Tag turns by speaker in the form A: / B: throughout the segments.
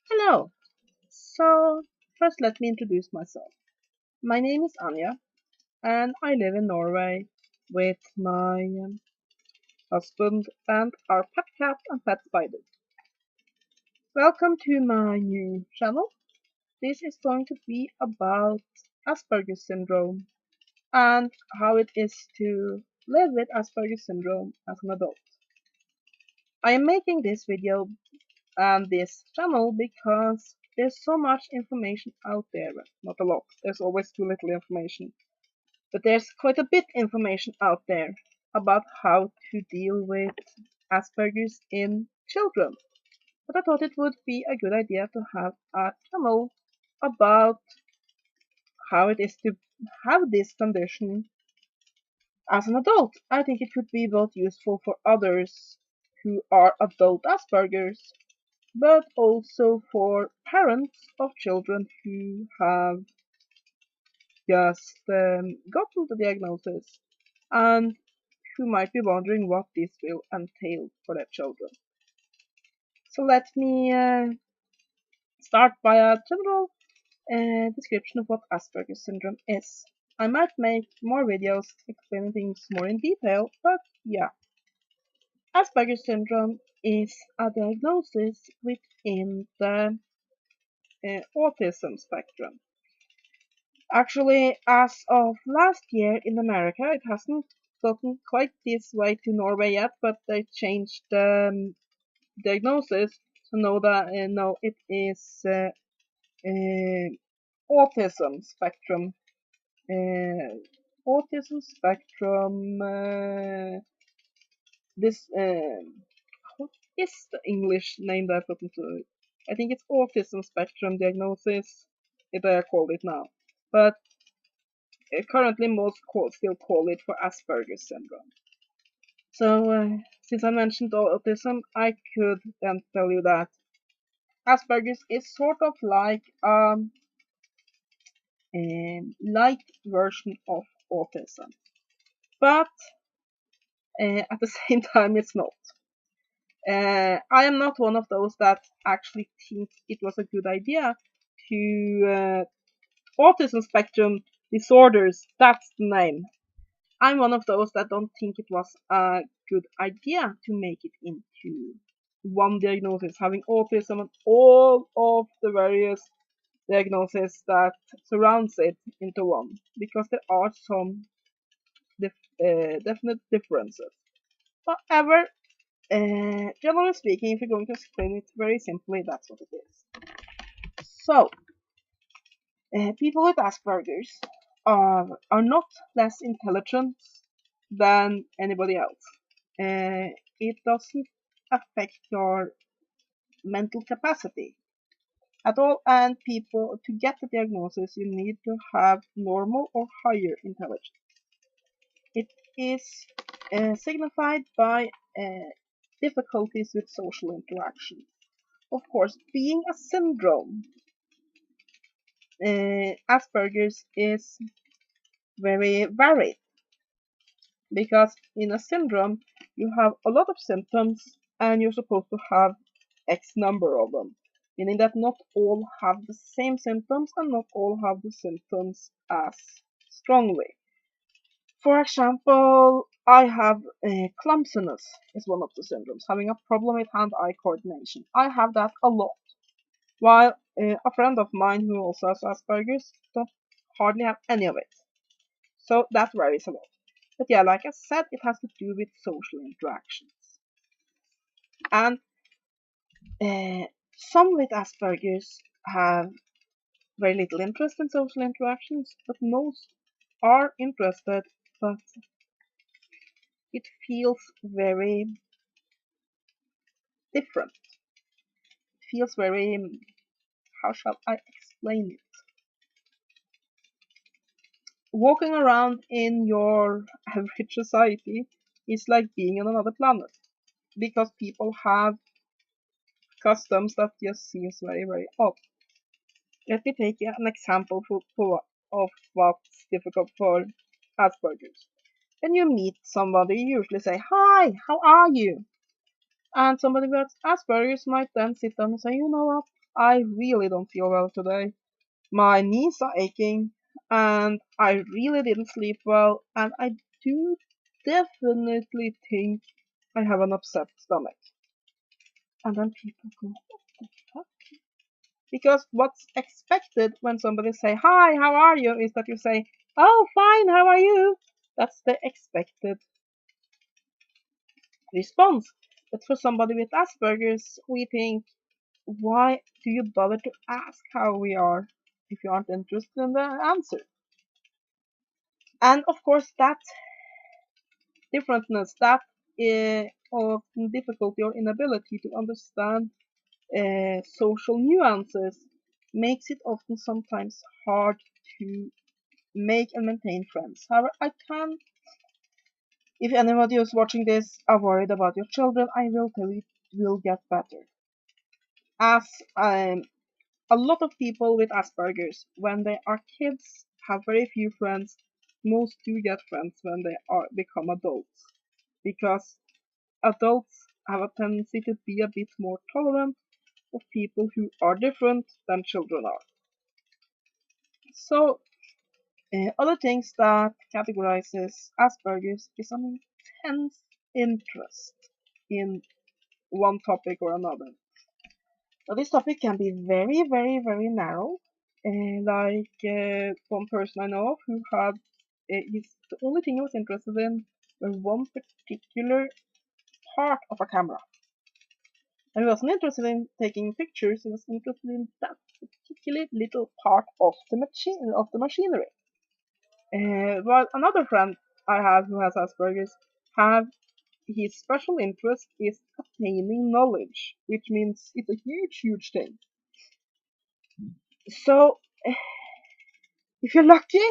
A: Hello. So, first let me introduce myself. My name is Anja, and I live in Norway with my husband and our pet cat and pet spider. Welcome to my new channel. This is going to be about Asperger's Syndrome and how it is to live with Asperger's Syndrome as an adult. I am making this video and this channel because there's so much information out there. Well, not a lot, there's always too little information. But there's quite a bit information out there about how to deal with Asperger's in children. But I thought it would be a good idea to have a channel about how it is to have this condition as an adult. I think it could be both useful for others who are adult Asperger's, but also for parents of children who have just gotten the diagnosis and who might be wondering what this will entail for their children. So let me start by a general description of what Asperger's syndrome is. I might make more videos explaining things more in detail, but yeah. Asperger's syndrome is a diagnosis within the autism spectrum. Actually, as of last year in America, it hasn't gotten quite this way to Norway yet, but they changed the diagnosis to know that no, it is uh, autism spectrum. Uh, autism spectrum. This what is the English name that I put into it? I think it's autism spectrum diagnosis. It I call it now, but currently most still call it for Asperger's syndrome. So since I mentioned autism, I could then tell you that Asperger's is sort of like a light version of autism, but at the same time it's not. I am not one of those that actually think it was a good idea to autism spectrum disorders. That's the name. I'm one of those that don't think it was a good idea to make it into one diagnosis, having autism and all of the various diagnoses that surrounds it into one, because there are some definite differences. However, generally speaking, if you're going to explain it very simply, that's what it is. So, people with Asperger's are not less intelligent than anybody else. It doesn't affect your mental capacity at all, and people, to get the diagnosis, you need to have normal or higher intelligence. It is signified by difficulties with social interaction. Of course, being a syndrome, Asperger's is very varied because in a syndrome you have a lot of symptoms and you're supposed to have X number of them, meaning that not all have the same symptoms and not all have the symptoms as strongly. For example, I have clumsiness is one of the syndromes, having a problem with hand-eye coordination. I have that a lot, while a friend of mine who also has Asperger's don't hardly have any of it. So that varies a lot. But yeah, like I said, it has to do with social interactions. And some with Asperger's have very little interest in social interactions, but most are interested, but it feels very different. It feels very, how shall I explain it? Walking around in your average society is like being on another planet because people have customs that just seems very, very odd. Let me take an example of what's difficult for Asperger's. When you meet somebody, you usually say, "Hi, how are you?" And somebody with Asperger's might then sit down and say, "You know what? I really don't feel well today. My knees are aching, and I really didn't sleep well, and I do definitely think I have an upset stomach. And then people go, what the fuck? Because what's expected when somebody say, hi, how are you, is that you say, oh, fine, how are you? That's the expected response. But for somebody with Asperger's, we think, why do you bother to ask how we are if you aren't interested in the answer? And of course, that differentness, that often difficulty or inability to understand social nuances makes it often sometimes hard to make and maintain friends. However, I can, if anybody who's watching this are worried about your children, I will tell you it will get better. As a lot of people with Asperger's, when they are kids, have very few friends. Most do get friends when they are become adults, because adults have a tendency to be a bit more tolerant of people who are different than children are. So, other things that categorizes Asperger's is an intense interest in one topic or another. Now, this topic can be very, very, very narrow. One person I know of who had the only thing he was interested in was one particular part of a camera. And he wasn't interested in taking pictures, he was interested in that particular little part of the machinery. While another friend I have who has Asperger's have his special interest is attaining knowledge, which means it's a huge, huge thing. So if you're lucky,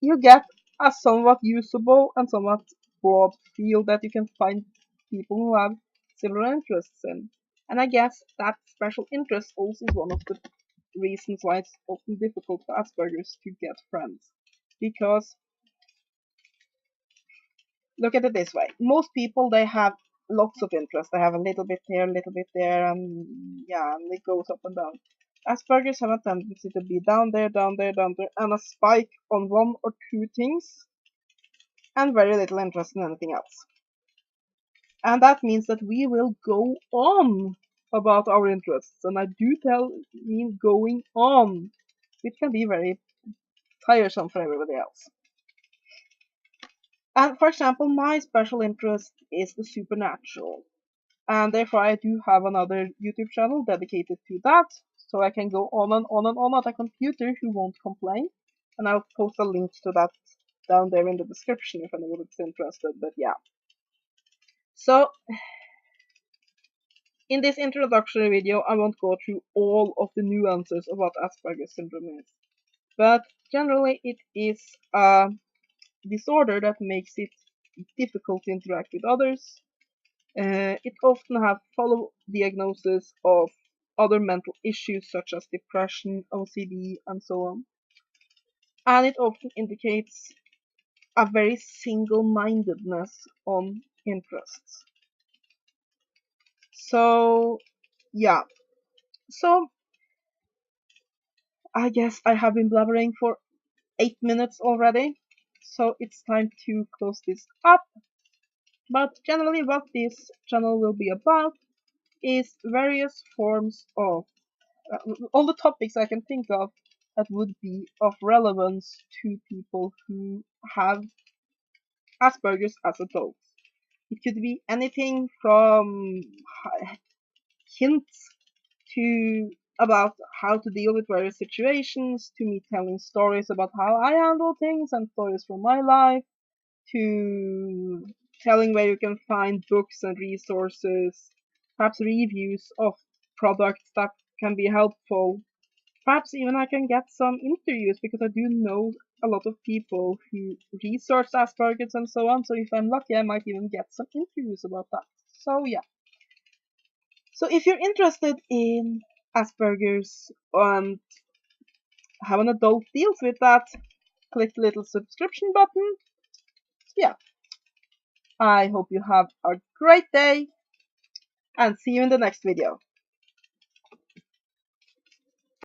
A: you get a somewhat usable and somewhat broad field that you can find people who have similar interests in. And I guess that special interest also is one of the reasons why it's often difficult for Asperger's to get friends. Because look at it this way. Most people, they have lots of interest. They have a little bit here, a little bit there, and yeah, and it goes up and down. Asperger's have a tendency to be down there, down there, down there, and a spike on one or two things, and very little interest in anything else. And that means that we will go on about our interests, and I do mean going on, which can be very tiresome for everybody else. And for example, my special interest is the supernatural, and therefore I do have another YouTube channel dedicated to that, so I can go on and on and on at a computer who won't complain, and I'll post a link to that down there in the description if anybody's interested, but yeah. So, in this introductory video, I won't go through all of the nuances of what Asperger's syndrome is, but generally it is a disorder that makes it difficult to interact with others. It often have follow diagnosis of other mental issues such as depression, OCD, and so on. And it often indicates a very single-mindedness on interests. So, yeah. So, I guess I have been blabbering for 8 minutes already. So it's time to close this up. But generally what this channel will be about is various forms of all the topics I can think of that would be of relevance to people who have Asperger's as adults. It could be anything from hints to about how to deal with various situations, to me telling stories about how I handle things and stories from my life, to telling where you can find books and resources, perhaps reviews of products that can be helpful. Perhaps even I can get some interviews because I do know a lot of people who research Asperger's and so on. So if I'm lucky, I might even get some interviews about that. So yeah. So if you're interested in Asperger's and how an adult deals with that, click the little subscription button. Yeah. I hope you have a great day and see you in the next video.